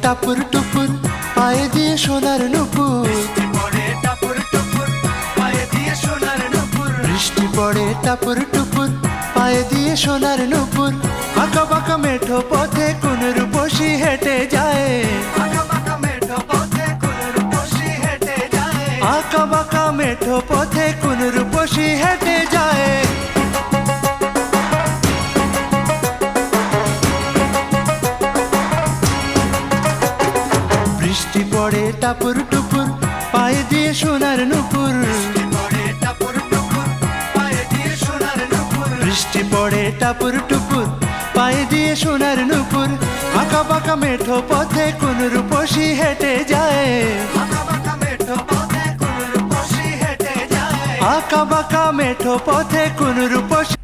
টাপুর টুপুর পায়ে দিয়ে সোনার নুপুর, বৃষ্টি পড়ে টাপুর টুপুর পায়ে দিয়ে সোনার নুপুর। আঁকা বাঁকা মেঠো পথে কোন রূপসী হেঁটে যায়, আঁকা বাঁকা মেঠো পথে কোন রূপসী হেঁটে যায়। বৃষ্টি পড়ে টাপুর টুপুর পায়ে দিয়ে সোনার নুপুর, বৃষ্টি পড়ে টাপুর টুপুর পায়ে দিয়ে সোনার নুপুর। আঁকা বাঁকা মেঠো পথে কোন রূপসী হেঁটে যায়, আঁকা বাঁকা মেঠো পথে কোন রূপসী